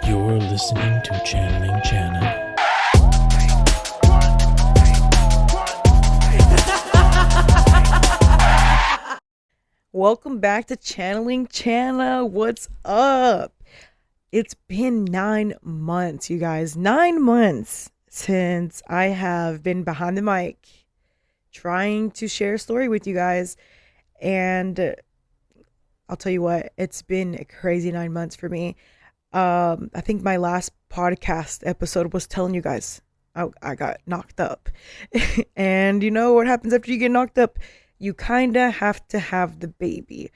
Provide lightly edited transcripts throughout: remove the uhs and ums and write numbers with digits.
You're listening to Channeling Chana. Welcome back to Channeling Chana. What's up? It's been 9 months, you guys. 9 months since I have been behind the mic trying to share a story with you guys. And I'll tell you what, it's been a crazy 9 months for me. I think my last podcast episode was telling you guys I got knocked up. And you know what happens after you get knocked up? You kind of have to have the baby.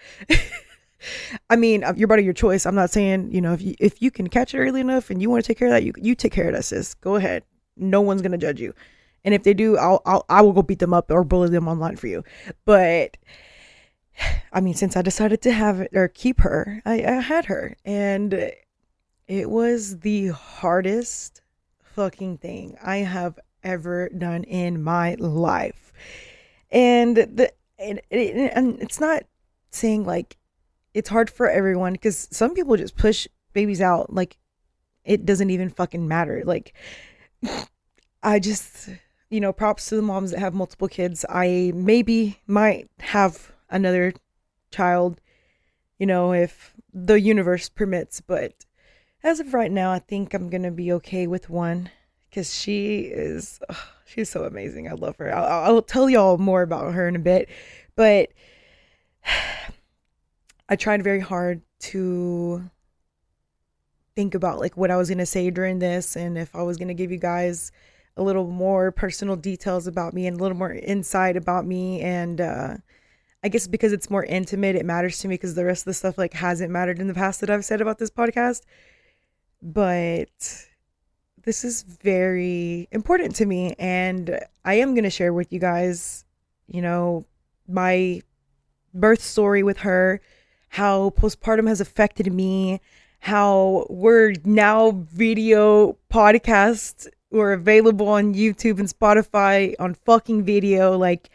I mean, your body, your choice. I'm not saying, if you can catch it early enough and you want to take care of that, you take care of that, sis. Go ahead. No one's going to judge you. And if they do, I will go beat them up or bully them online for you. But I mean, since I decided to have it or keep her, I had her, and it was the hardest fucking thing I have ever done in my life. And it's not saying like it's hard for everyone, because some people just push babies out like it doesn't even fucking matter. Like, I just, props to the moms that have multiple kids. I maybe might have another child, if the universe permits, but as of right now, I think I'm gonna be okay with one, because she's so amazing. I love her. I'll tell y'all more about her in a bit, but I tried very hard to think about like what I was gonna say during this, and if I was gonna give you guys a little more personal details about me and a little more insight about me. And I guess because it's more intimate, it matters to me, because the rest of the stuff like hasn't mattered in the past that I've said about this podcast. But this is very important to me, and I am going to share with you guys, my birth story with her, how postpartum has affected me, how we're now video podcasts. We're available on YouTube and Spotify on fucking video. Like,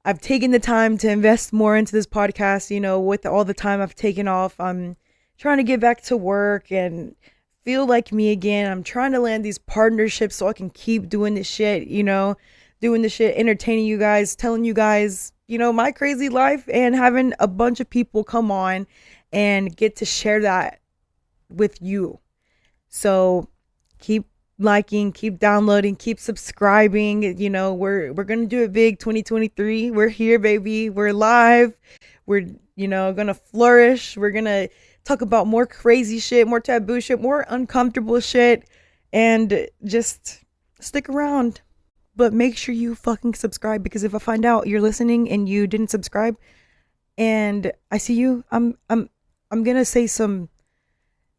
I've taken the time to invest more into this podcast, with all the time I've taken off. I'm trying to get back to work and feel like me again. I'm trying to land these partnerships so I can keep doing this shit, entertaining you guys, telling you guys, my crazy life, and having a bunch of people come on and get to share that with you. So keep liking, keep downloading, keep subscribing. We're gonna do it big. 2023, we're here, baby. We're live. We're gonna flourish. We're gonna talk about more crazy shit, more taboo shit, more uncomfortable shit, and just stick around. But make sure you fucking subscribe, because if I find out you're listening and you didn't subscribe and I see you, I'm gonna say some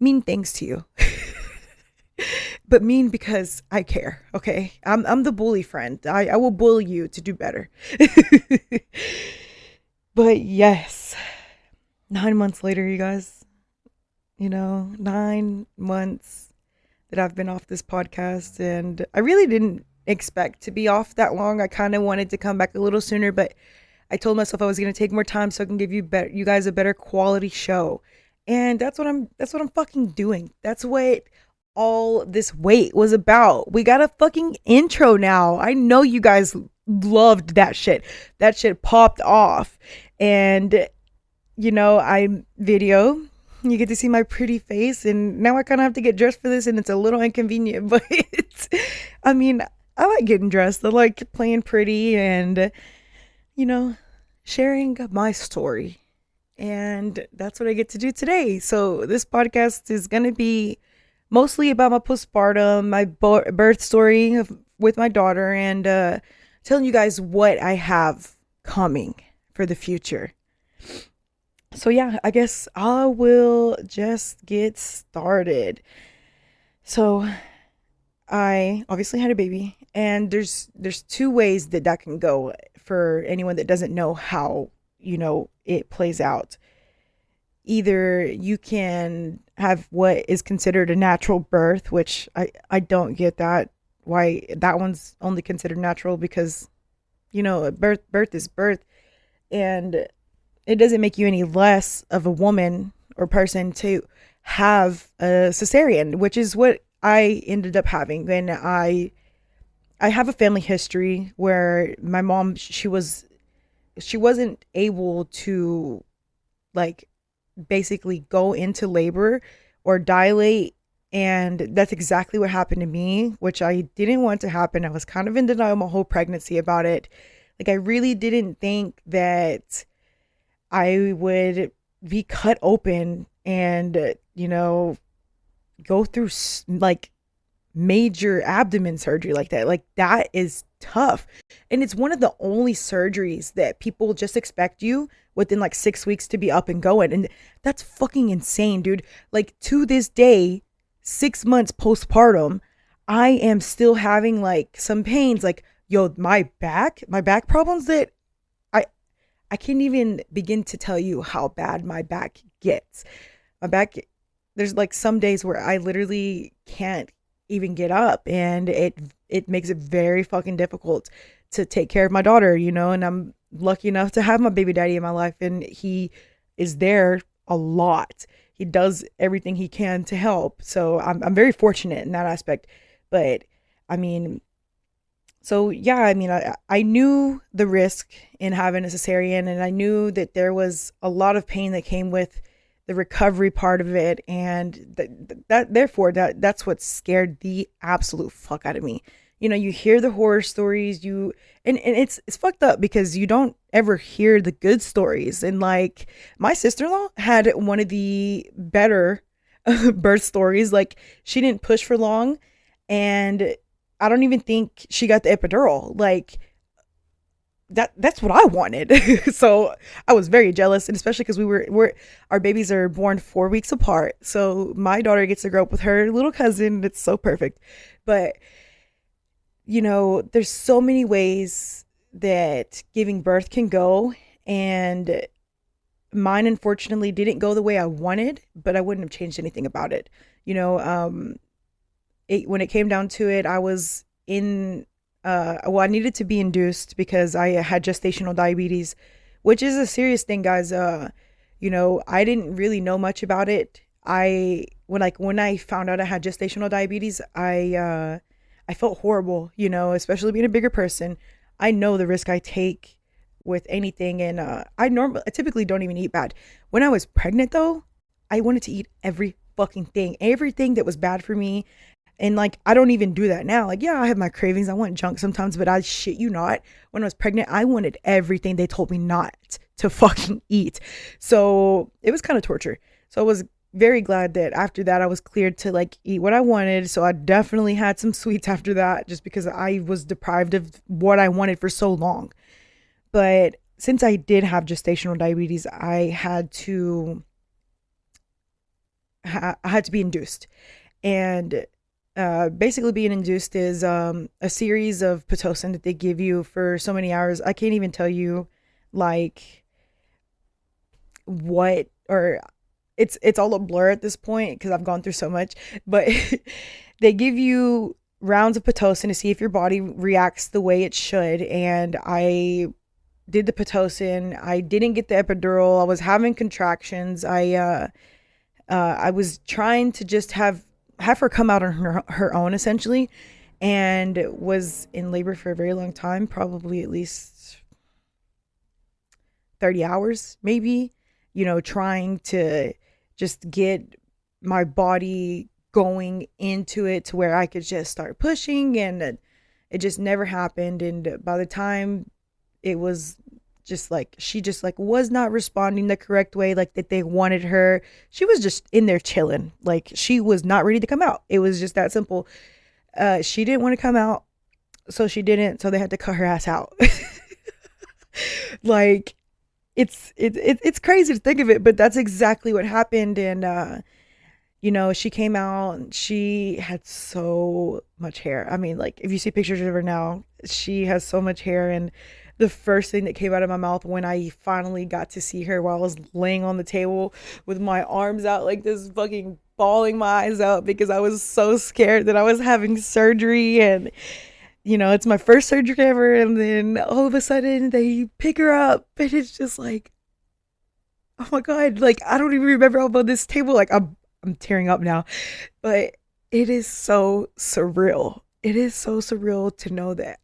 mean things to you. But mean because I care, okay? I'm the bully friend. I will bully you to do better. But yes, 9 months later, you guys, 9 months that I've been off this podcast, and I really didn't expect to be off that long. I kind of wanted to come back a little sooner, but I told myself I was going to take more time so I can give you guys a better quality show. And that's what I'm fucking doing. That's what all this wait was about. We got a fucking intro now. I know you guys loved that shit. That shit popped off. And I video, you get to see my pretty face, and now I kind of have to get dressed for this, and it's a little inconvenient, but I mean, I like getting dressed. I like playing pretty and sharing my story. And that's what I get to do today. So this podcast is going to be mostly about my postpartum, my birth story with my daughter, and telling you guys what I have coming for the future. So yeah, I guess I will just get started. So I obviously had a baby, and there's two ways that can go for anyone that doesn't know how, it plays out. Either you can have what is considered a natural birth, which I don't get that, why that one's only considered natural, because, birth is birth, and it doesn't make you any less of a woman or person to have a cesarean, which is what I ended up having. And I have a family history where my mom, she wasn't able to like basically go into labor or dilate, and that's exactly what happened to me, which I didn't want to happen. I was kind of in denial my whole pregnancy about it. Like, I really didn't think that I would be cut open and, go through like major abdomen surgery like that. Like, that is tough. And it's one of the only surgeries that people just expect you within like 6 weeks to be up and going. And that's fucking insane, dude. Like, to this day, 6 months postpartum, I am still having like some pains. Like, yo, my back problems that I I can't even begin to tell you how bad my back gets. My back, there's like some days where I literally can't even get up, and it makes it very fucking difficult to take care of my daughter, and I'm lucky enough to have my baby daddy in my life, and he is there a lot. He does everything he can to help. So I'm very fortunate in that aspect. But I mean, so yeah, I mean, I knew the risk in having a cesarean, and I knew that there was a lot of pain that came with the recovery part of it, and therefore that's what scared the absolute fuck out of me. You hear the horror stories, and it's fucked up because you don't ever hear the good stories. And like, my sister-in-law had one of the better birth stories. Like, she didn't push for long, and I don't even think she got the epidural. Like, that's what I wanted. So I was very jealous, and especially because our babies are born 4 weeks apart. So my daughter gets to grow up with her little cousin. It's so perfect. But there's so many ways that giving birth can go, and mine unfortunately didn't go the way I wanted, but I wouldn't have changed anything about it. When it came down to it, I was in I needed to be induced because I had gestational diabetes, which is a serious thing, guys. I didn't really know much about it. When I found out I had gestational diabetes, I felt horrible, especially being a bigger person. I know the risk I take with anything, and I typically don't even eat bad. When I was pregnant, though, I wanted to eat everything that was bad for me. And like, I don't even do that now. Like, yeah, I have my cravings. I want junk sometimes, but I shit you not, when I was pregnant, I wanted everything they told me not to fucking eat. So it was kind of torture. So I was very glad that after that I was cleared to like eat what I wanted. So I definitely had some sweets after that, just because I was deprived of what I wanted for so long. But since I did have gestational diabetes, I had to be induced. And basically being induced is a series of Pitocin that they give you for so many hours. I can't even tell you like what, or it's all a blur at this point because I've gone through so much. But they give you rounds of Pitocin to see if your body reacts the way it should. And I did the Pitocin. I didn't get the epidural. I was having contractions. I was trying to just have her come out on her own, essentially, and was in labor for a very long time, probably at least 30 hours, maybe, trying to just get my body going into it to where I could just start pushing, and it just never happened. And by the time it was just like, she just like was not responding the correct way, like that they wanted her. She was just in there chilling. Like, she was not ready to come out. It was just that simple. She didn't want to come out, so she didn't. So they had to cut her ass out. Like, it's crazy to think of it, but that's exactly what happened. And she came out and she had so much hair. I mean, like, if you see pictures of her now, she has so much hair. And the first thing that came out of my mouth when I finally got to see her, while I was laying on the table with my arms out like this, fucking bawling my eyes out because I was so scared that I was having surgery. And it's my first surgery ever, and then all of a sudden they pick her up, and it's just like, oh my god, like, I don't even remember how about this table. Like, I'm tearing up now. But it is so surreal. It is so surreal to know that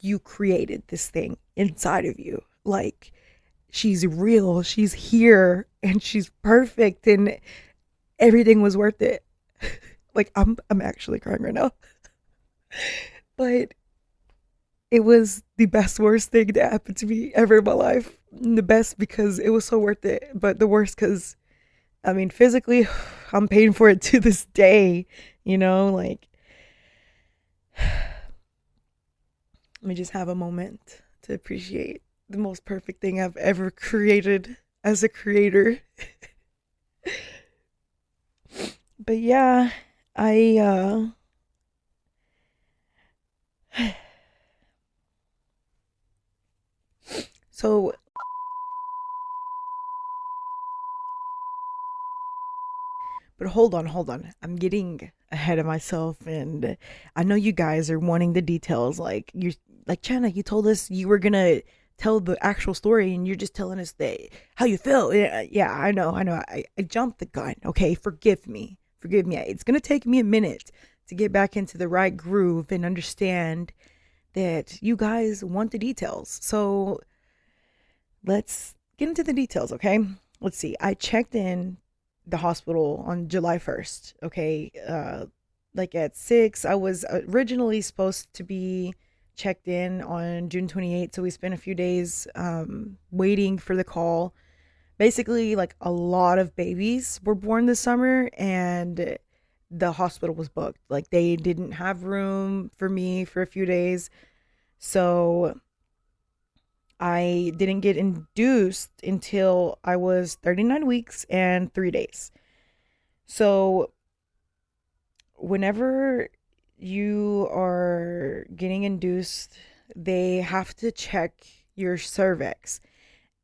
you created this thing inside of you. Like, she's real, she's here, and she's perfect, and everything was worth it. Like, I'm actually crying right now. But it was the best worst thing that happened to me ever in my life. The best because it was so worth it, but the worst because, I mean, physically, I'm paying for it to this day, like, let me just have a moment to appreciate the most perfect thing I've ever created as a creator. But yeah, I so but hold on. I'm getting ahead of myself, and I know you guys are wanting the details. Like, you're like, Chana, you told us you were gonna tell the actual story, and you're just telling us that how you feel. Yeah, I know. I jumped the gun. Okay, forgive me. It's gonna take me a minute to get back into the right groove and understand that you guys want the details. So let's get into the details, okay? Let's see. I checked in the hospital on July 1st, okay? Like at 6. I was originally supposed to be checked in on June 28th, so we spent a few days waiting for the call. Basically, like, a lot of babies were born this summer, and the hospital was booked. Like, they didn't have room for me for a few days. So I didn't get induced until I was 39 weeks and 3 days. So whenever you are getting induced, they have to check your cervix.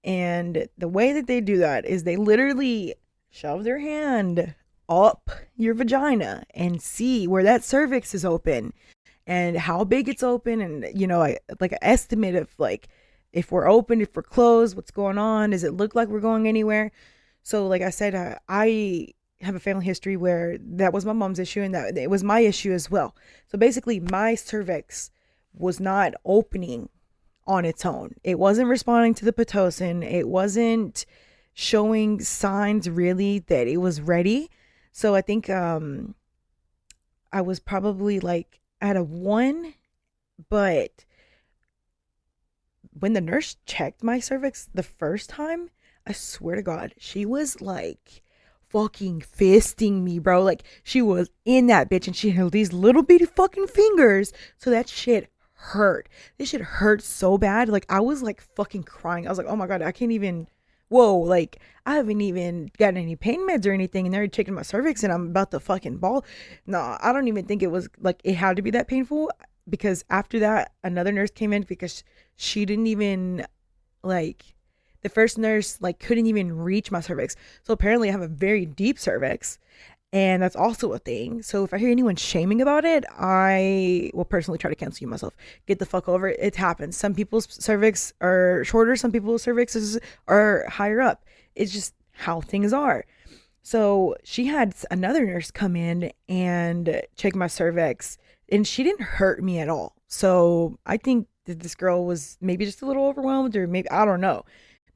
And the way that they do that is they literally shove their hand up your vagina and see where that cervix is open and how big it's open, and like an estimate of, like, if we're open, if we're closed, what's going on, does it look like we're going anywhere. So like I said, I have a family history where that was my mom's issue, and that it was my issue as well. So basically, my cervix was not opening on its own. It wasn't responding to the Pitocin. It wasn't showing signs really that it was ready. So I think I was probably like at a 1, but when the nurse checked my cervix the first time, I swear to God, she was like fucking fisting me, bro. Like, she was in that bitch, and she had these little bitty fucking fingers. So that shit hurt. This shit hurt so bad. Like, I was like fucking crying. I was like, oh my God, I can't even. Whoa, like, I haven't even gotten any pain meds or anything, and they're checking my cervix, and I'm about to fucking ball. No, I don't even think it was like it had to be that painful, because after that, another nurse came in because she didn't even, like, the first nurse, like, couldn't even reach my cervix. So apparently I have a very deep cervix, and that's also a thing. So if I hear anyone shaming about it, I will personally try to cancel you myself. Get the fuck over it. It happens. Some people's cervix are shorter. Some people's cervixes are higher up. It's just how things are. So she had another nurse come in and check my cervix, and she didn't hurt me at all. So I think that this girl was maybe just a little overwhelmed, or maybe, I don't know.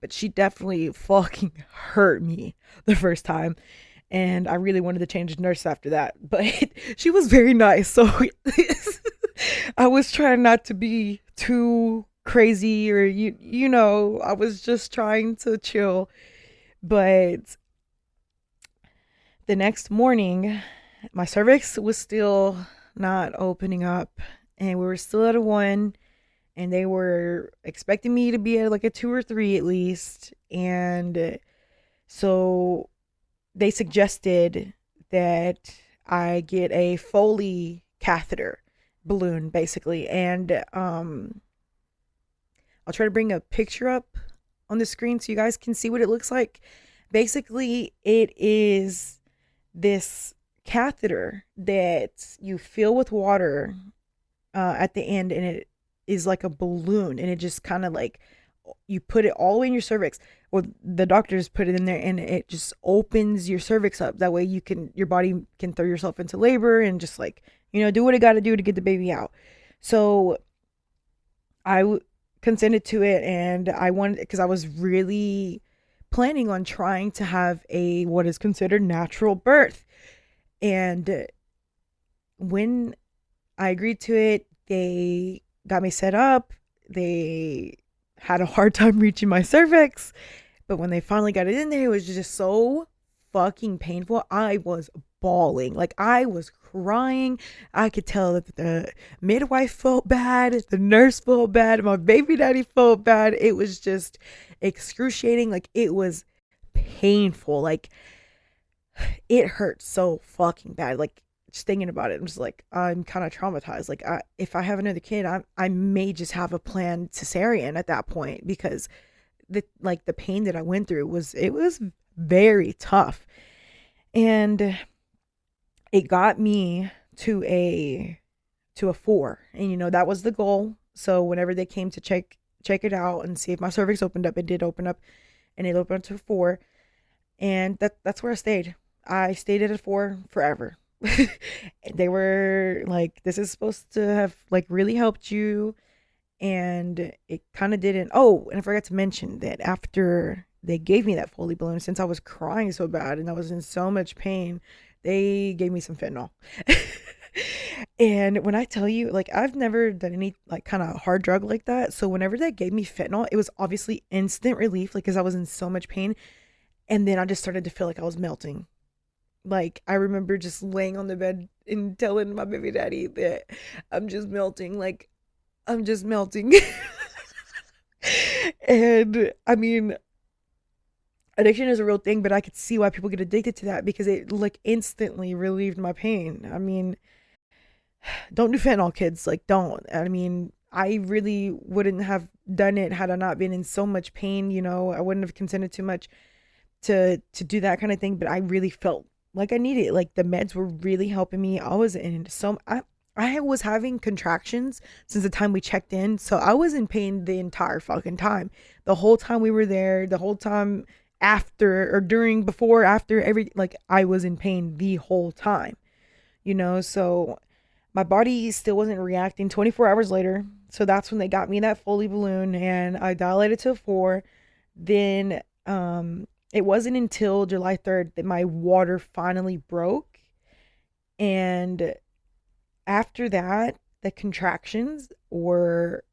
But she definitely fucking hurt me the first time. And I really wanted to change nurse after that. But she was very nice. So I was trying not to be too crazy, or, I was just trying to chill. But the next morning, my cervix was still not opening up, and we were still at a 1, and they were expecting me to be at like a 2 or 3 at least. And so they suggested that I get a Foley catheter balloon, basically. And I'll try to bring a picture up on the screen so you guys can see what it looks like. Basically, it is this catheter that you fill with water at the end, and it is like a balloon, and it just kind of like you put it all the way in your cervix. Well, the doctors put it in there and it just opens your cervix up. That way your body can throw yourself into labor and just like, do what it got to do to get the baby out. So I consented to it, and I wanted, because I was really planning on trying to have what is considered natural birth. And when I agreed to it, they got me set up. They had a hard time reaching my cervix, but when they finally got it in there, it was just so fucking painful. I was bawling. Like, I was crying. I could tell that the midwife felt bad, the nurse felt bad, my baby daddy felt bad. It was just excruciating. Like, it was painful. Like, it hurt so fucking bad. Like, just thinking about it, I'm just like, I'm kind of traumatized. Like, if I have another kid, I may just have a planned cesarean at that point, because the pain that I went through was very tough. And it got me to a 4, and that was the goal. So whenever they came to check it out and see if my cervix opened up, it did open up, and it opened up to a 4, and that's where I stayed at a 4 forever. They were like, this is supposed to have like really helped you, and it kind of didn't. Oh, and I forgot to mention that after they gave me that Foley balloon, since I was crying so bad and I was in so much pain, they gave me some fentanyl. And when I tell you, like, I've never done any like kind of hard drug like that, so whenever they gave me fentanyl, it was obviously instant relief, like, because I was in so much pain. And then I just started to feel like I was melting. Like, I remember just laying on the bed and telling my baby daddy that I'm just melting. Like, I'm just melting. And I mean, addiction is a real thing, but I could see why people get addicted to that, because it like instantly relieved my pain. I mean, don't do fentanyl, kids. Like, don't. I mean, I really wouldn't have done it had I not been in so much pain. I wouldn't have consented too much to do that kind of thing, but I really felt like I needed it. Like, the meds were really helping me. I was in I was having contractions since the time we checked in, so I was in pain the entire fucking time. The whole time we were there, the whole time after or during, before, after, I was in pain the whole time. So my body still wasn't reacting 24 hours later. So that's when they got me that Foley balloon, and I dilated to a 4. Then it wasn't until July 3rd that my water finally broke. And after that, the contractions were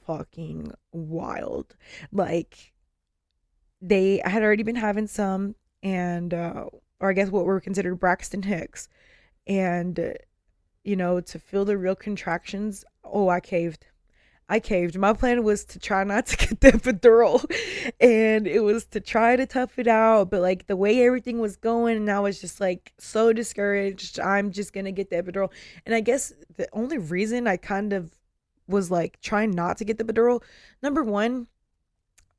fucking wild. Like, I had already been having some, and or I guess what were considered Braxton Hicks. And to feel the real contractions, oh, I caved. My plan was to try not to get the epidural, and it was to try to tough it out. But like, the way everything was going, and I was just like so discouraged. I'm just gonna get the epidural. And I guess the only reason I kind of was like trying not to get the epidural, number one,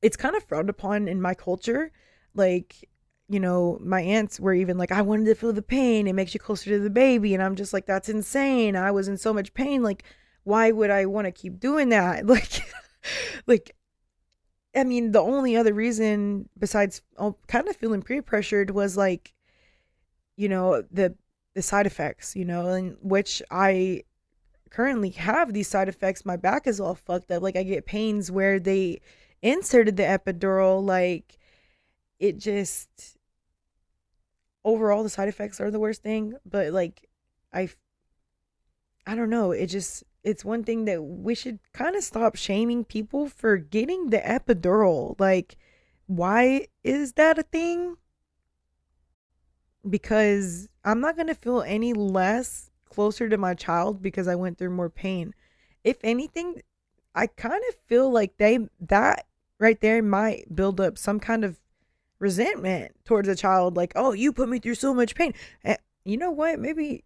it's kind of frowned upon in my culture. Like, my aunts were even like, I wanted to feel the pain. It makes you closer to the baby. And I'm just like, that's insane. I was in so much pain. Like, why would I want to keep doing that? Like, I mean, the only other reason besides kind of feeling peer pressured was like, the side effects, in which I currently have these side effects. My back is all fucked up. Like, I get pains where they inserted the epidural. Like, it just, overall, the side effects are the worst thing. But like, I don't know. It's one thing that we should kind of stop shaming people for getting the epidural. Like, why is that a thing? Because I'm not going to feel any less closer to my child because I went through more pain. If anything, I kind of feel like that right there might build up some kind of resentment towards a child. Like, oh, you put me through so much pain. You know what? Maybe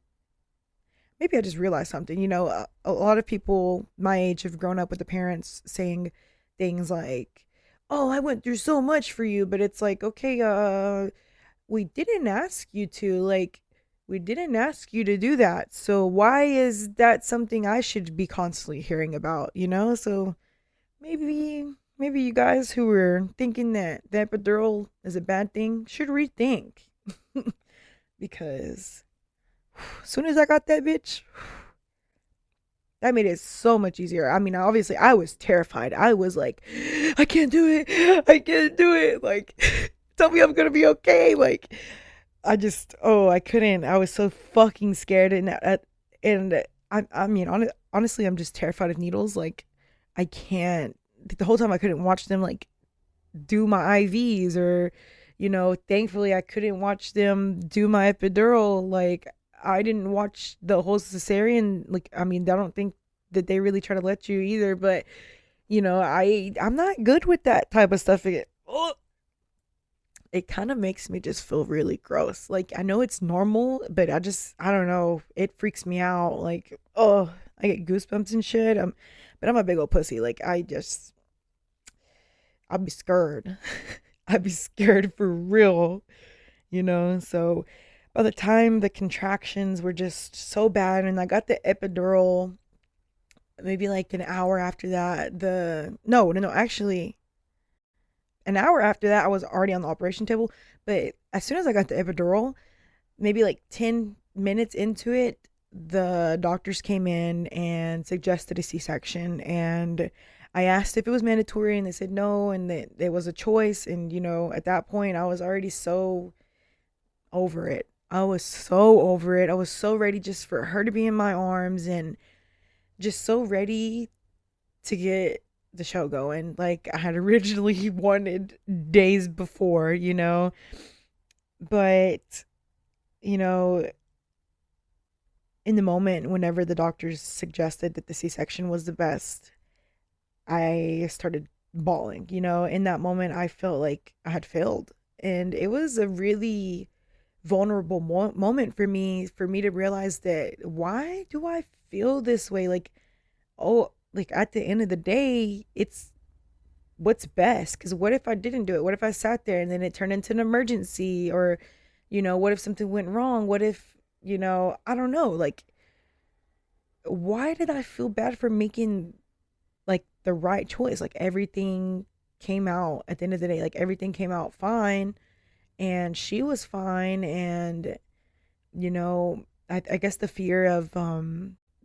I just realized something. A lot of people my age have grown up with the parents saying things like, oh, I went through so much for you. But it's like, okay, we didn't ask you to. Like, we didn't ask you to do that. So why is that something I should be constantly hearing about? So maybe maybe you guys who were thinking that the epidural is a bad thing should rethink. Because as soon as I got that bitch, that made it so much easier. I mean, obviously, I was terrified. I was like, I can't do it. I can't do it. Like, tell me I'm going to be okay. Like, I couldn't. I was so fucking scared. And honestly, I'm just terrified of needles. Like, I can't. The whole time I couldn't watch them, like, do my IVs or, thankfully I couldn't watch them do my epidural. Like, I didn't watch the whole cesarean. Like, I mean, I don't think that they really try to let you either, but I'm not good with that type of stuff. It kind of makes me just feel really gross. Like, I know it's normal, but I don't know. It freaks me out. Like, oh, I get goosebumps and shit. But I'm a big old pussy. Like, I'd be scared. I'd be scared for real, So by the time the contractions were just so bad and I got the epidural, maybe like an hour after that, actually, an hour after that, I was already on the operation table. But as soon as I got the epidural, maybe like 10 minutes into it, the doctors came in and suggested a C-section. And I asked if it was mandatory, and they said no, and that it was a choice. And, at that point, I was already so over it. I was so over it. I was so ready just for her to be in my arms and just so ready to get the show going like I had originally wanted days before, But, you know, in the moment, whenever the doctors suggested that the C-section was the best, I started bawling. In that moment, I felt like I had failed. And it was a really vulnerable moment for me to realize that why do I feel this way? Like, oh, like at the end of the day, it's what's best. Because what if I didn't do it? What if I sat there and then it turned into an emergency? Or, what if something went wrong? What if, I don't know. Like, why did I feel bad for making like the right choice? Like, everything came out at the end of the day, like, everything came out fine and she was fine. And, I guess the fear of,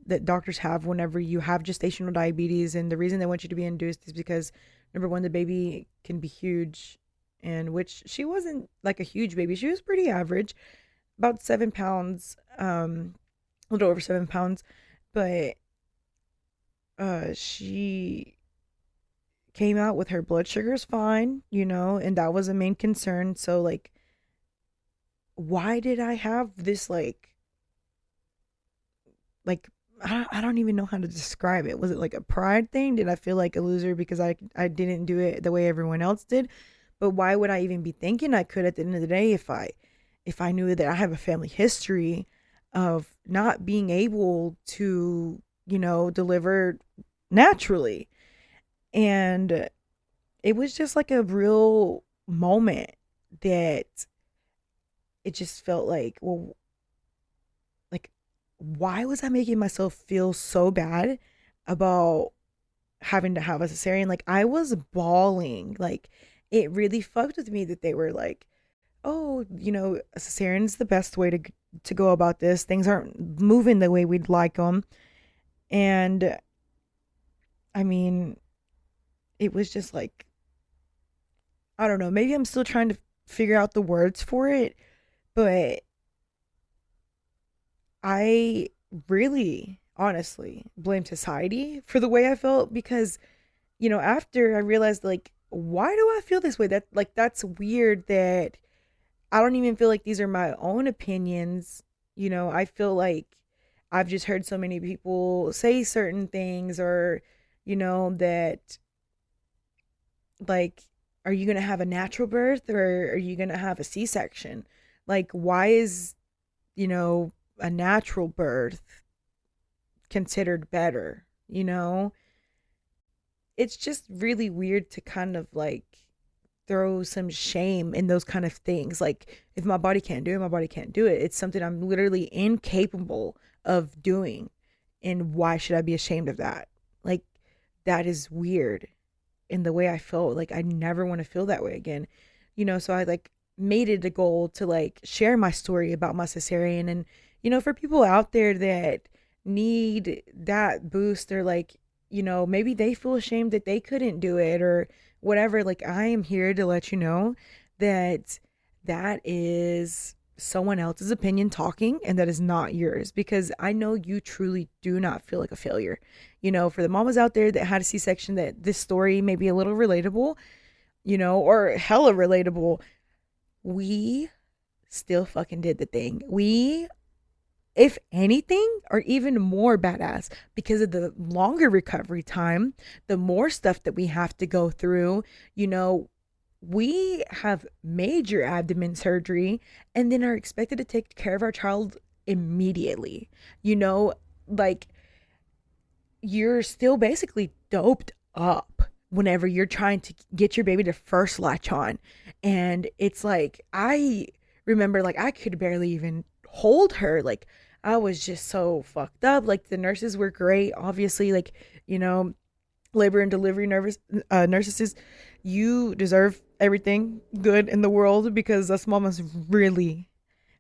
that doctors have whenever you have gestational diabetes, and the reason they want you to be induced is because number one, the baby can be huge, and which she wasn't like a huge baby. She was pretty average, about 7 pounds, a little over 7 pounds, but she came out with her blood sugars fine, and that was a main concern. So like, why did I have this like I don't even know how to describe it. Was it like a pride thing? Did I feel like a loser because I didn't do it the way everyone else did? But why would I even be thinking I could at the end of the day if I knew that I have a family history of not being able to, deliver naturally. And it was just like a real moment that it just felt like, well, like, why was I making myself feel so bad about having to have a cesarean? Like, I was bawling. Like, it really fucked with me that they were like, oh, a cesarean is the best way to go about this. Things aren't moving the way we'd like them. And I mean, it was just like, I don't know, maybe I'm still trying to figure out the words for it, but I really honestly blame society for the way I felt because, after I realized, like, why do I feel this way? That's weird that I don't even feel like these are my own opinions. I feel like I've just heard so many people say certain things, or, that, like, are you going to have a natural birth or are you going to have a C-section? Like, why is, a natural birth considered better? It's just really weird to kind of like throw some shame in those kind of things. Like, if my body can't do it, my body can't do it. It's something I'm literally incapable of doing. And why should I be ashamed of that? Like, that is weird. in the way I felt. Like I never want to feel that way again. So I like made it a goal to like share my story about my cesarean. And for people out there that need that boost, or like, maybe they feel ashamed that they couldn't do it or whatever, like I am here to let you know that that is someone else's opinion talking, and that is not yours, because I know you truly do not feel like a failure. For the mamas out there that had a C-section, that this story may be a little relatable, or hella relatable, we still fucking did the thing. We, if anything, are even more badass because of the longer recovery time, the more stuff that we have to go through. We have major abdomen surgery and then are expected to take care of our child immediately. Like you're still basically doped up whenever you're trying to get your baby to first latch on. And it's like, I remember like I could barely even hold her. Like I was just so fucked up. Like the nurses were great, obviously, like, labor and delivery nurses, you deserve everything good in the world, because us mamas really,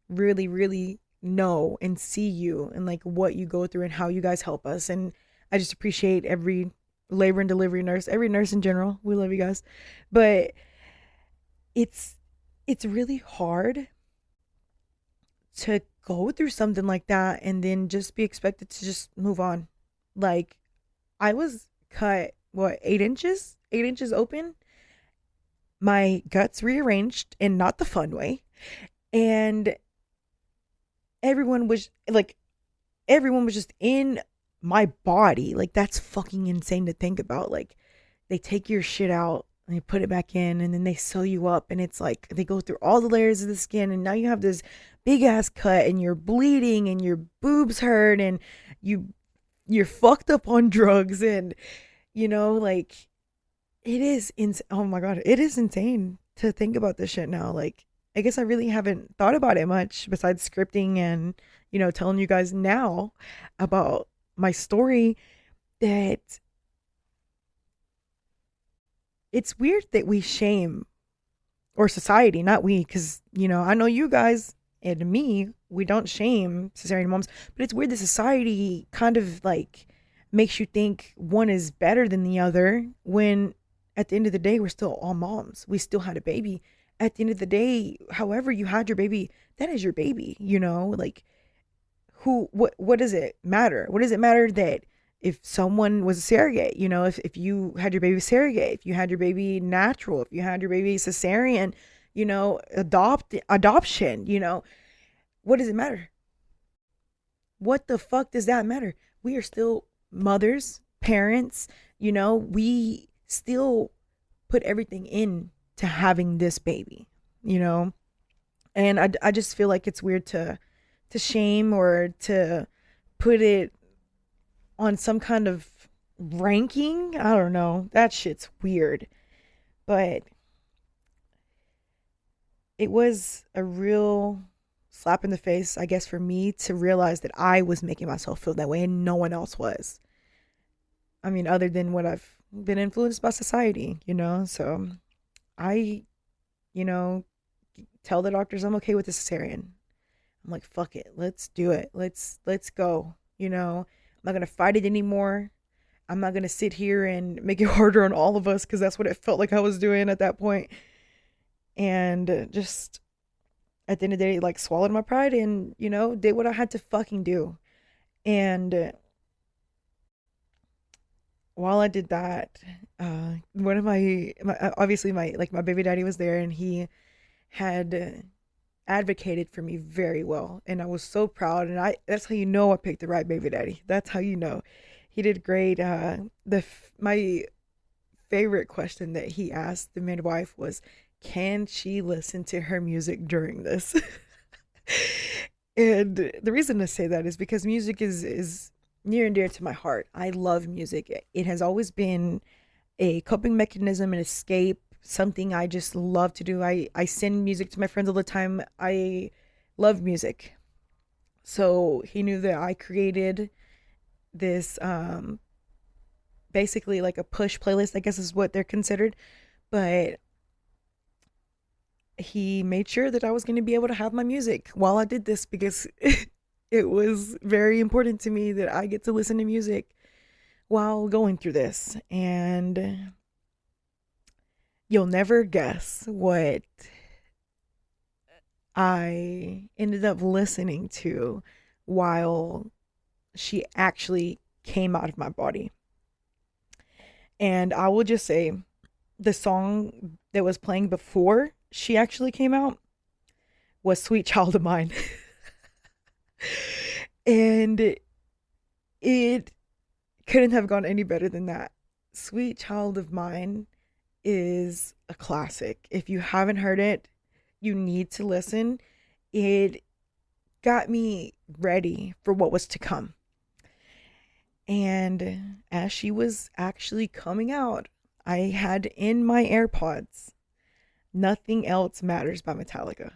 really, really know and see you and like what you go through and how you guys help us. And I just appreciate every labor and delivery nurse, every nurse in general. We love you guys. But it's really hard to go through something like that and then just be expected to just move on. Like I was cut, what, 8 inches? 8 inches open. My guts rearranged in not the fun way. And everyone was just in my body. Like that's fucking insane to think about. Like they take your shit out and they put it back in, and then they sew you up, and it's like they go through all the layers of the skin, and now you have this big ass cut, and you're bleeding, and your boobs hurt, and you're fucked up on drugs, and like it is oh my god, it is insane to think about this shit now. Like I guess I really haven't thought about it much besides scripting and telling you guys now about my story. That it's weird that we shame, or society, not we, because I know you guys and me, we don't shame cesarean moms, but it's weird that society kind of like makes you think one is better than the other, when at the end of the day we're still all moms. We still had a baby. At the end of the day, however you had your baby, that is your baby. Like what does it matter? What does it matter that if someone was a surrogate, if you had your baby surrogate, if you had your baby natural, if you had your baby cesarean, adoption, what does it matter? What the fuck does that matter? We are still mothers, parents, we still put everything in to having this baby, and I just feel like it's weird to shame or to put it on some kind of ranking. I don't know. That shit's weird. But it was a real slap in the face, I guess, for me to realize that I was making myself feel that way and no one else was. I mean, other than what I've been influenced by society, So I, tell the doctors I'm okay with the cesarean. I'm like, fuck it. Let's do it. Let's go. I'm not going to fight it anymore. I'm not going to sit here and make it harder on all of us, because that's what it felt like I was doing at that point. And just at the end of the day, like swallowed my pride and, did what I had to fucking do. And while I did that, one of my obviously my baby daddy was there, and he had advocated for me very well, and I was so proud. And that's how I picked the right baby daddy. That's how he did great. My favorite question that he asked the midwife was, can she listen to her music during this? And the reason to say that is because music is near and dear to my heart. I love music. It has always been a coping mechanism, an escape, something I just love to do. I send music to my friends all the time. I love music. So he knew that I created this basically like a push playlist, I guess is what they're considered. But he made sure that I was going to be able to have my music while I did this, because it was very important to me that I get to listen to music while going through this. And you'll never guess what I ended up listening to while she actually came out of my body. And I will just say, the song that was playing before she actually came out was Sweet Child of Mine. And it couldn't have gone any better than that. Sweet Child of Mine is a classic. If you haven't heard it, you need to listen. It got me ready for what was to come. And as she was actually coming out, I had in my AirPods Nothing Else Matters by Metallica.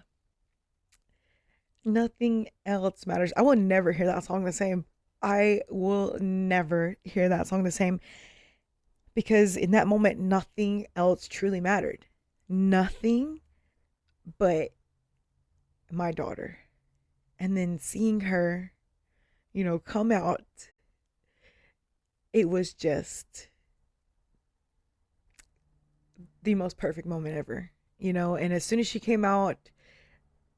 Nothing else matters. I will never hear that song the same. I will never hear that song the same, because in that moment, nothing else truly mattered. Nothing but my daughter. And then seeing her, come out, it was just the most perfect moment ever, and as soon as she came out,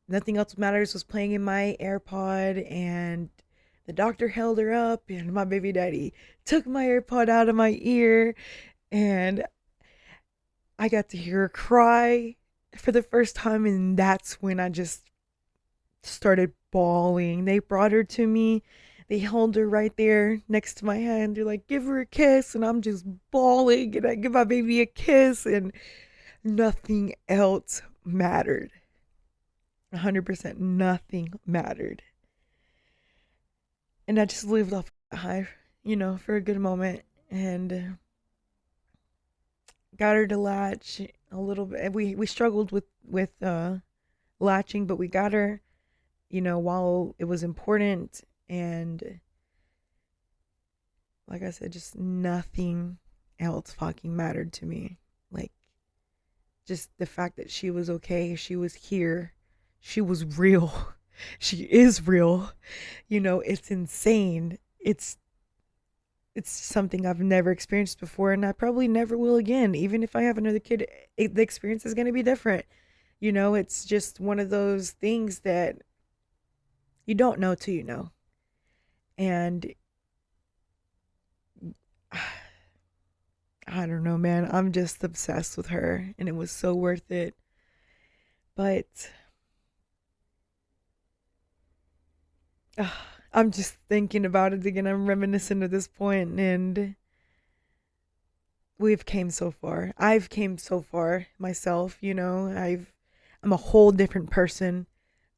Nothing Else Matters was playing in my AirPod, and the doctor held her up, and my baby daddy took my AirPod out of my ear, and I got to hear her cry for the first time, and that's when I just started bawling. They brought her to me. They held her right there next to my head. They're like, give her a kiss, and I'm just bawling, and I give my baby a kiss, and nothing else mattered. 100% nothing mattered. And I just lived off high, for a good moment, and got her to latch a little bit. We struggled with latching, but we got her, while it was important. And like I said, just nothing else fucking mattered to me. Like, just the fact that she was okay, she was here, she was real. She is real. It's insane. It's something I've never experienced before, and I probably never will again. Even if I have another kid, the experience is going to be different. It's just one of those things that you don't know till you know. And I don't know, man. I'm just obsessed with her, and it was so worth it. But I'm just thinking about it again. I'm reminiscent at this point, and we've came so far. I've came so far myself. I'm a whole different person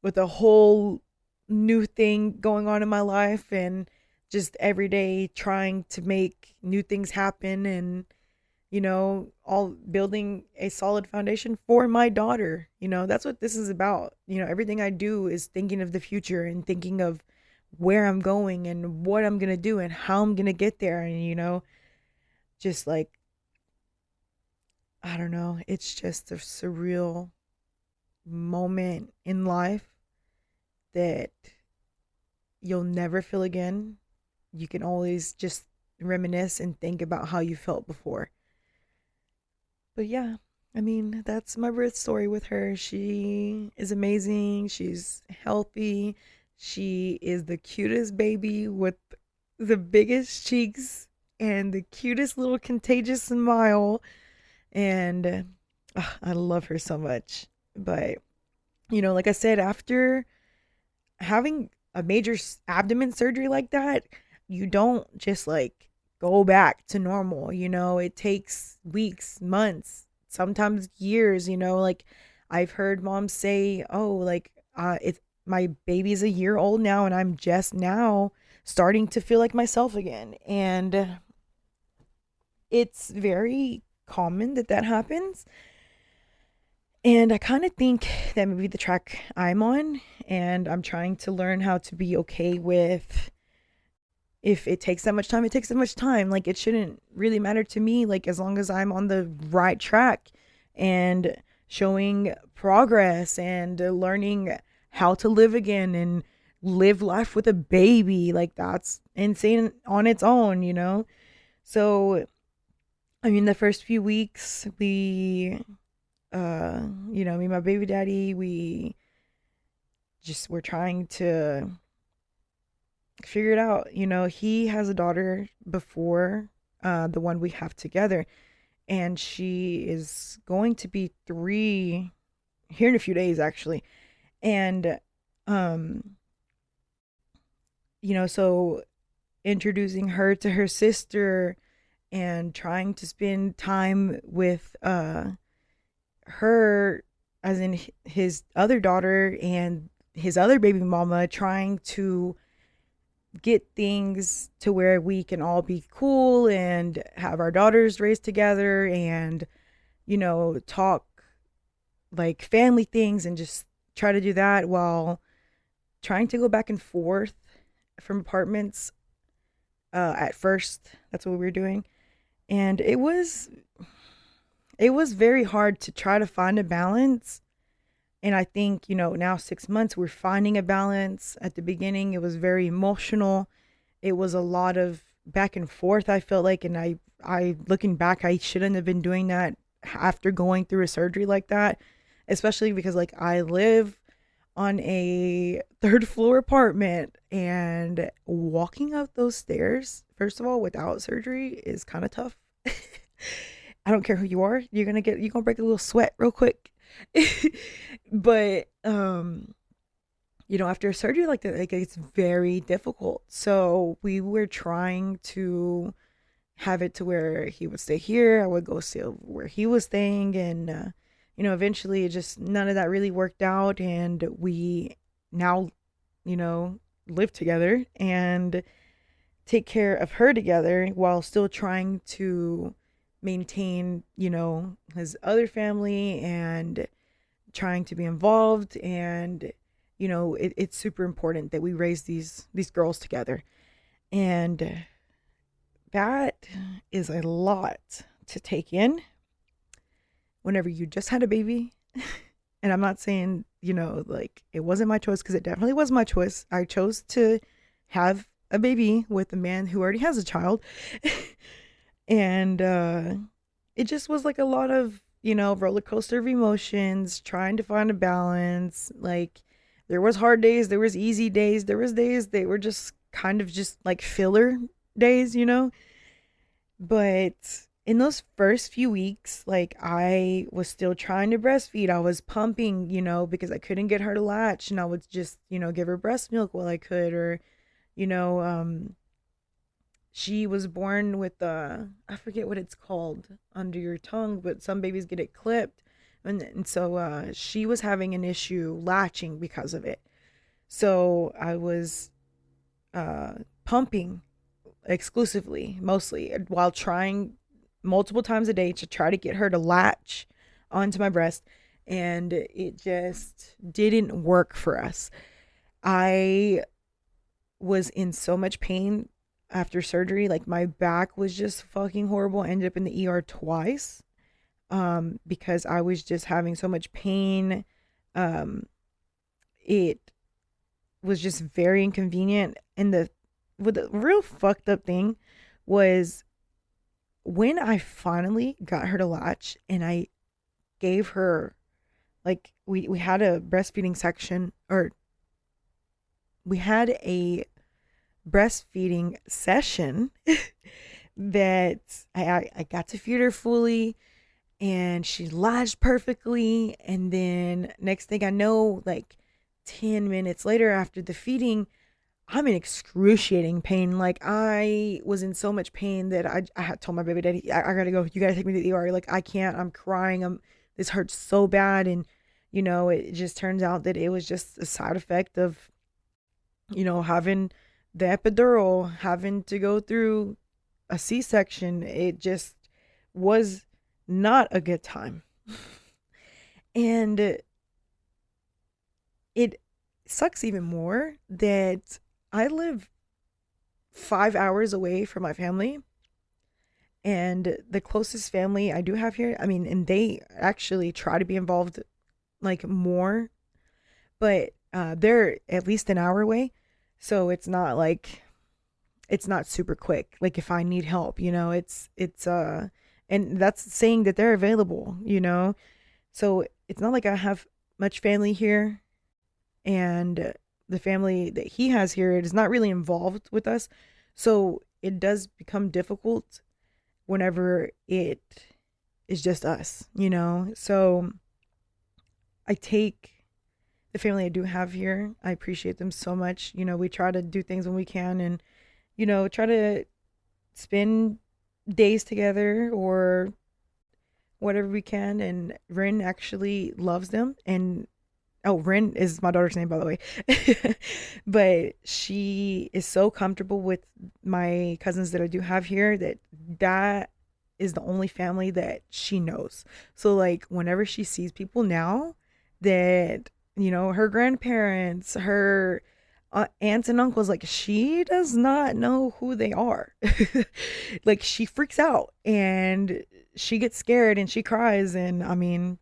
with a whole new thing going on in my life, and just every day trying to make new things happen, and all building a solid foundation for my daughter. That's what this is about. Everything I do is thinking of the future and thinking of where I'm going and what I'm going to do and how I'm going to get there. And, just like, I don't know, it's just a surreal moment in life that you'll never feel again. You can always just reminisce and think about how you felt before. But yeah, that's my birth story with her. She is amazing. She's healthy. She is the cutest baby with the biggest cheeks and the cutest little contagious smile. And I love her so much. But, like I said, after having a major abdomen surgery like that, you don't just like go back to normal. It takes weeks, months, sometimes years. Like I've heard moms say, oh, like it's my baby's a year old now, and I'm just now starting to feel like myself again. And it's very common that happens. And I kind of think that maybe the track I'm on, and I'm trying to learn how to be okay with if it takes that much time, it takes that much time. Like, it shouldn't really matter to me, like, as long as I'm on the right track and showing progress and learning how to live again and live life with a baby. Like, that's insane on its own, you know? So, I mean, the first few weeks, me and my baby daddy, we just were trying to figure it out. You know, he has a daughter before the one we have together, and she is going to be 3 here in a few days, actually. And, um, so introducing her to her sister and trying to spend time with her, as in his other daughter and his other baby mama, trying to get things to where we can all be cool and have our daughters raised together and, talk like family things and just try to do that while trying to go back and forth from apartments. At first, that's what we were doing. And it was very hard to try to find a balance. And I think, now 6 months, we're finding a balance. At the beginning, it was very emotional. It was a lot of back and forth, I felt like. And I looking back, I shouldn't have been doing that after going through a surgery like that, especially because, like, I live on a third floor apartment, and walking up those stairs, first of all, without surgery is kind of tough. I don't care who you are. You're gonna break a little sweat real quick. But after a surgery like that, like, it's very difficult. So we were trying to have it to where he would stay here, I would go stay where he was staying, and eventually it just, none of that really worked out, and we now, live together and take care of her together while still trying to maintain, his other family and trying to be involved. And it's super important that we raise these girls together, and that is a lot to take in whenever you just had a baby. And I'm not saying, like, it wasn't my choice, because it definitely was my choice. I chose to have a baby with a man who already has a child. And it just was like a lot of, roller coaster of emotions, trying to find a balance. Like, there was hard days, there was easy days, there was days they were just kind of just like filler days, But in those first few weeks, like, I was still trying to breastfeed. I was pumping, because I couldn't get her to latch, and I would just, give her breast milk while I could. Or, you know, um, she was born with I forget what it's called under your tongue, but some babies get it clipped. And so she was having an issue latching because of it. So I was pumping exclusively, mostly, while trying multiple times a day to try to get her to latch onto my breast. And it just didn't work for us. I was in so much pain after surgery. Like, my back was just fucking horrible. I ended up in the ER twice because I was just having so much pain. It was just very inconvenient. And the real fucked up thing was when I finally got her to latch and I gave her, like, we had a breastfeeding section, or we had a breastfeeding session that I got to feed her fully, and she latched perfectly. And then next thing I know, like 10 minutes later after the feeding, I'm in excruciating pain. Like, I was in so much pain that I had told my baby daddy, I gotta go. You gotta take me to the ER. Like, I can't. I'm crying. This hurts so bad. And, it just turns out that it was just a side effect of, having the epidural, having to go through a C-section. It just was not a good time. And it sucks even more that I live 5 hours away from my family. And the closest family I do have here, I mean, and they actually try to be involved like more, but they're at least an hour away. So it's not super quick. Like if I need help, and that's saying that they're available. So it's not like I have much family here, and the family that he has here, it is not really involved with us. So it does become difficult whenever it is just us. So I take the family I do have here. I appreciate them so much. We try to do things when we can, and try to spend days together or whatever we can. And Rin actually loves them. And oh, Rin is my daughter's name, by the way. But she is so comfortable with my cousins that I do have here that is the only family that she knows. So like whenever she sees people now that, her grandparents, her aunts and uncles, like she does not know who they are. Like she freaks out and she gets scared and she cries. And I mean,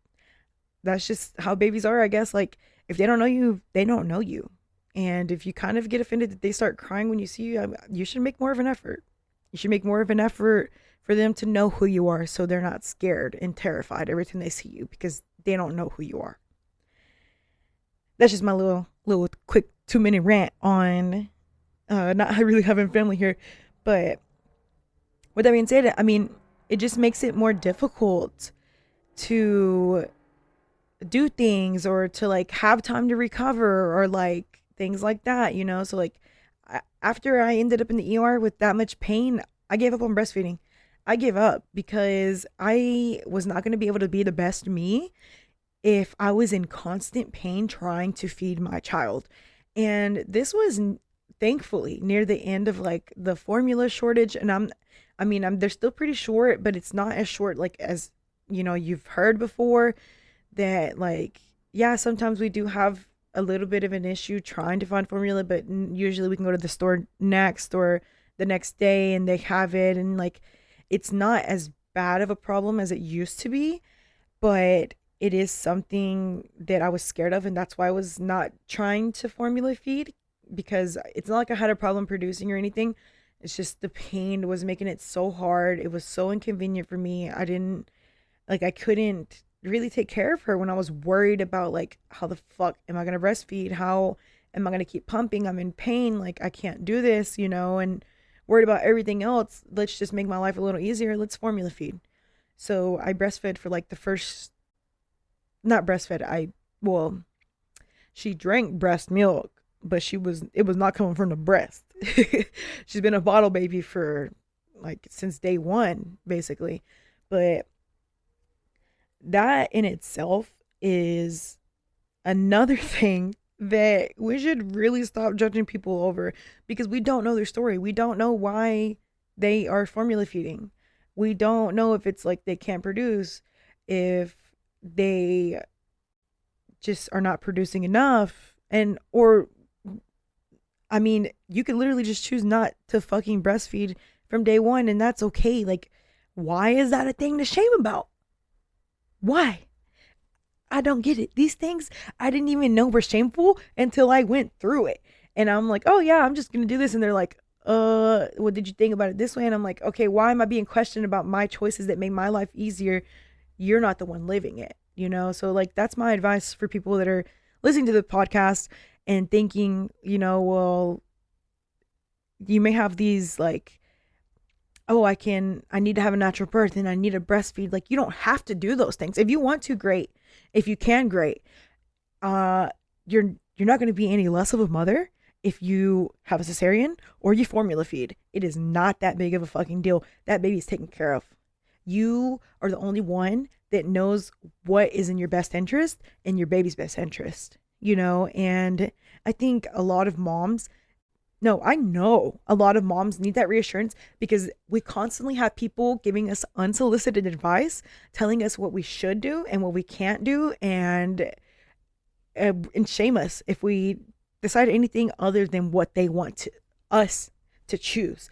that's just how babies are, I guess. Like if they don't know you, they don't know you. And if you kind of get offended that they start crying when you see you, you should make more of an effort. You should make more of an effort for them to know who you are, so they're not scared and terrified every time they see you, because they don't know who you are. That's just my little quick 2-minute rant on not really having family here. But with that being said, I mean, it just makes it more difficult to do things or to like have time to recover or like things like that. So like after I ended up in the ER with that much pain, I gave up on breastfeeding. I gave up because I was not going to be able to be the best me if I was in constant pain trying to feed my child. And this was thankfully near the end of like the formula shortage. And they're still pretty short, but it's not as short like as, you've heard before, that like, yeah, sometimes we do have a little bit of an issue trying to find formula, but usually we can go to the store next or the next day and they have it. And like, it's not as bad of a problem as it used to be, but it is something that I was scared of. And that's why I was not trying to formula feed, because it's not like I had a problem producing or anything. It's just the pain was making it so hard. It was so inconvenient for me. I couldn't really take care of her when I was worried about like, how the fuck am I going to breastfeed? How am I going to keep pumping? I'm in pain. Like I can't do this, and worried about everything else. Let's just make my life a little easier. Let's formula feed. So I breastfed for like the first, not breastfed. She drank breast milk, but it was not coming from the breast. She's been a bottle baby for like since day one, basically. But that in itself is another thing that we should really stop judging people over, because we don't know their story. We don't know why they are formula feeding. We don't know if it's like they can't produce, if they just are not producing enough, you could literally just choose not to fucking breastfeed from day one, and that's okay. Like, why is that a thing to shame about? Why? I don't get it. These things I didn't even know were shameful until I went through it. And I'm like, oh yeah, I'm just going to do this. And they're like, what did you think about it this way? And I'm like, okay, why am I being questioned about my choices that make my life easier? You're not the one living it, So like, that's my advice for people that are listening to the podcast and thinking, well, you may have these like, oh, I need to have a natural birth and I need to breastfeed. Like, you don't have to do those things. If you want to, great. If you can, great. You're not going to be any less of a mother if you have a cesarean or you formula feed. It is not that big of a fucking deal. That baby is taken care of. You are the only one that knows what is in your best interest and your baby's best interest, and I think a lot of moms, no, I know a lot of moms need that reassurance, because we constantly have people giving us unsolicited advice, telling us what we should do and what we can't do, and shame us if we decide anything other than what they want us to choose.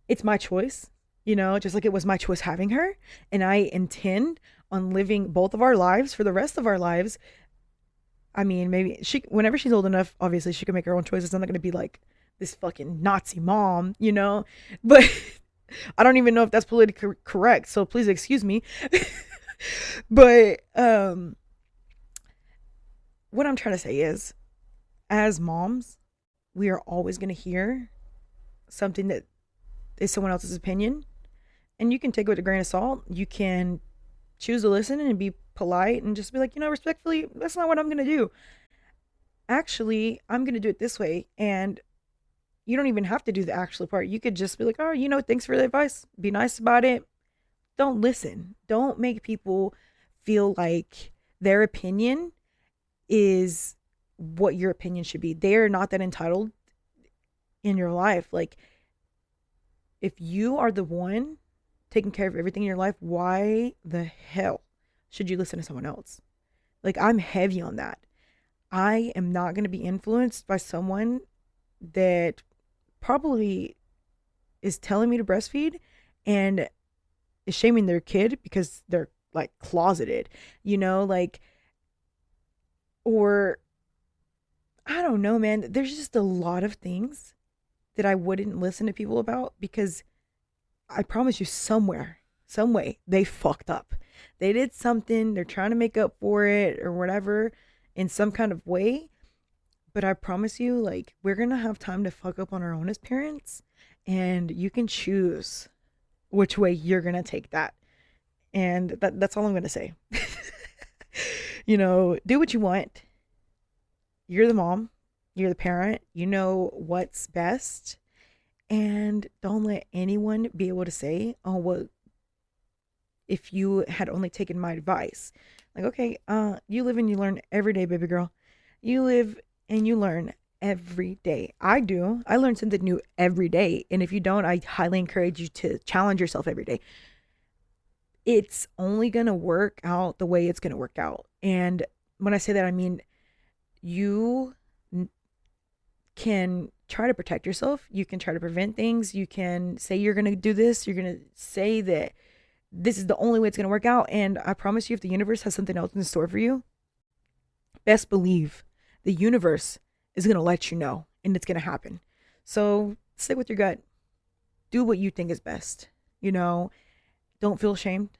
It's my choice, just like it was my choice having her. And I intend on living both of our lives for the rest of our lives. I mean, maybe whenever she's old enough, obviously she can make her own choices. I'm not going to be like this fucking Nazi mom, but I don't even know if that's politically correct. So please excuse me. But, what I'm trying to say is, as moms, we are always going to hear something that is someone else's opinion, and you can take it with a grain of salt. You can choose to listen and be polite and just be like, respectfully, that's not what I'm going to do. Actually, I'm going to do it this way. And you don't even have to do the actual part. You could just be like, oh, thanks for the advice. Be nice about it. Don't listen. Don't make people feel like their opinion is what your opinion should be. They are not that entitled in your life. Like, if you are the one taking care of everything in your life, why the hell should you listen to someone else? Like, I'm heavy on that. I am not going to be influenced by someone that probably is telling me to breastfeed and is shaming their kid because they're like closeted, or I don't know, man. There's just a lot of things that I wouldn't listen to people about, because I promise you, somewhere, some way, they fucked up. They did something. They're trying to make up for it or whatever in some kind of way. But I promise you, like, we're going to have time to fuck up on our own as parents. And you can choose which way you're going to take that. And that's all I'm going to say. Do what you want. You're the mom. You're the parent. You know what's best. And don't let anyone be able to say, oh, well, if you had only taken my advice. Like, okay, you live and you learn every day, baby girl. You live and you learn every day. I do. I learn something new every day. And if you don't, I highly encourage you to challenge yourself every day. It's only going to work out the way it's going to work out. And when I say that, I mean, you can try to protect yourself. You can try to prevent things. You can say you're going to do this. You're going to say that this is the only way it's going to work out. And I promise you, if the universe has something else in store for you, best believe the universe is going to let you know, and it's going to happen. So stick with your gut. Do what you think is best. Don't feel ashamed,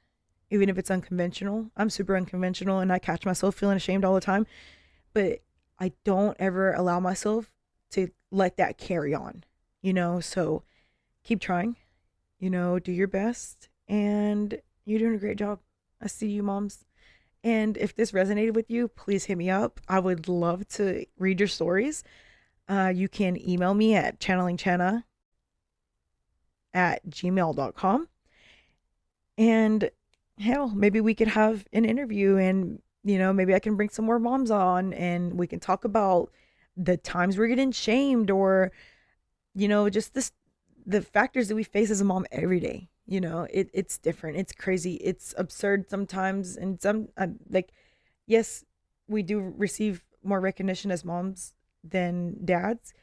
even if it's unconventional. I'm super unconventional, and I catch myself feeling ashamed all the time. But I don't ever allow myself to let that carry on, so keep trying, do your best, and you're doing a great job. I see you, moms. And if this resonated with you, please hit me up. I would love to read your stories. You can email me at channelingchana@gmail.com. And hell, maybe we could have an interview, and maybe I can bring some more moms on and we can talk about the times we're getting shamed, or just the factors that we face as a mom every day. It's different, it's crazy, it's absurd sometimes, and yes, we do receive more recognition as moms than dads,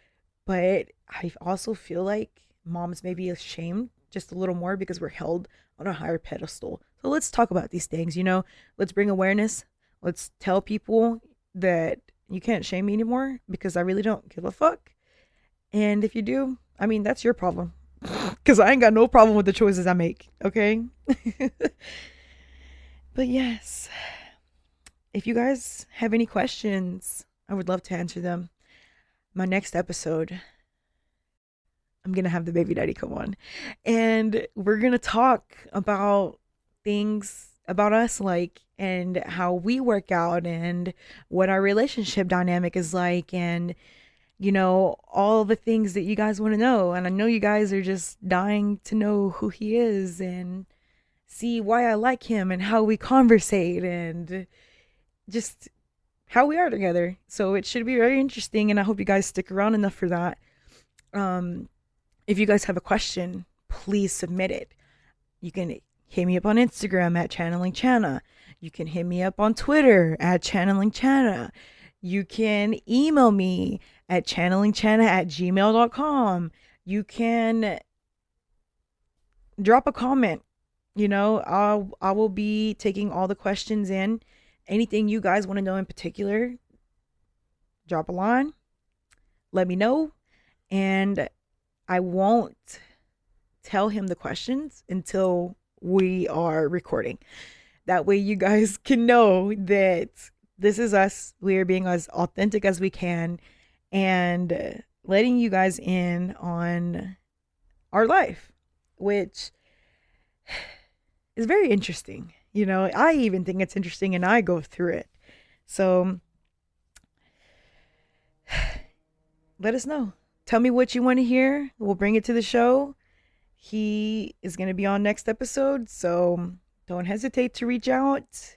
but I also feel like moms may be ashamed just a little more because we're held on a higher pedestal. So let's talk about these things. Let's bring awareness. Let's tell people that you can't shame me anymore, because I really don't give a fuck. And if you do, I mean, that's your problem, because I ain't got no problem with the choices I make. Okay. But yes, if you guys have any questions, I would love to answer them. My next episode, I'm going to have the baby daddy come on, and we're going to talk about things about us, and how we work out, and what our relationship dynamic is like, and all the things that you guys want to know. And I know you guys are just dying to know who he is and see why I like him and how we conversate and just how we are together. So it should be very interesting, and I hope you guys stick around enough for that. If you guys have a question, please submit it. You can hit me up on Instagram at Channeling Chana. You can hit me up on Twitter at Channeling Chana. You can email me at channelingchana@gmail.com. you can drop a comment. I will be taking all the questions in. Anything you guys want to know in particular, drop a line, let me know, and I won't tell him the questions until we are recording. That way you guys can know that this is us. We are being as authentic as we can and letting you guys in on our life, which is very interesting. I even think it's interesting and I go through it. So let us know. Tell me what you want to hear. We'll bring it to the show. He is going to be on next episode, so don't hesitate to reach out.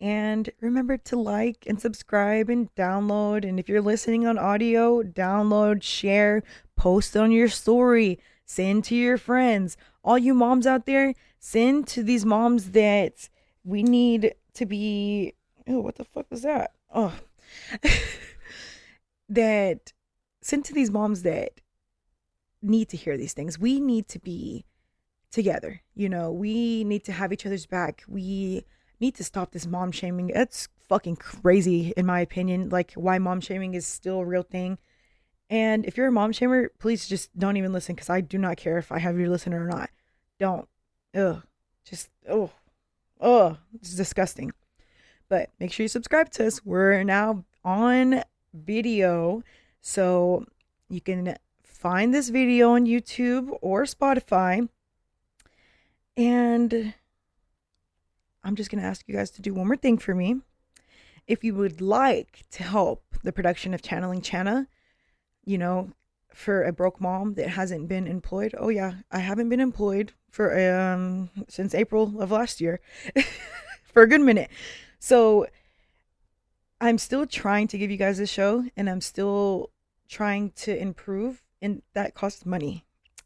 And remember to like and subscribe and download. And if you're listening on audio, download, share, post on your story, send to your friends. All you moms out there, send to these moms that we need to be. Oh, what the fuck was that? Oh, that send to these moms that need to hear these things. We need to be together. We need to have each other's back. We need to stop this mom shaming. It's fucking crazy, in my opinion, like why mom shaming is still a real thing. And if you're a mom shamer, please just don't even listen, because I do not care if I have you listen or not. Don't. It's disgusting. But make sure you subscribe to us. We're now on video, so you can find this video on YouTube or Spotify. And I'm just going to ask you guys to do one more thing for me. If you would like to help the production of Channeling Chana, for a broke mom that hasn't been employed. Oh yeah, I haven't been employed for since April of last year for a good minute. So I'm still trying to give you guys a show, and I'm still trying to improve, and that costs money.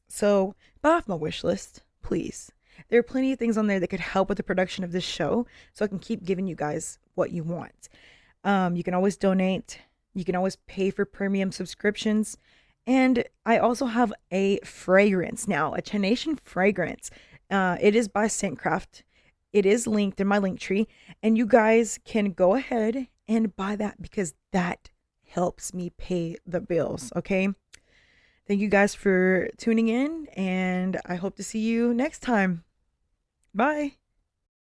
So buy off my wish list, please. There are plenty of things on there that could help with the production of this show, so I can keep giving you guys what you want. You can always donate. You can always pay for premium subscriptions. And I also have a fragrance now, a Chanation fragrance. It is by Scentcraft. It is linked in my link tree. And you guys can go ahead and buy that, because that helps me pay the bills, okay? Thank you guys for tuning in, and I hope to see you next time. Bye.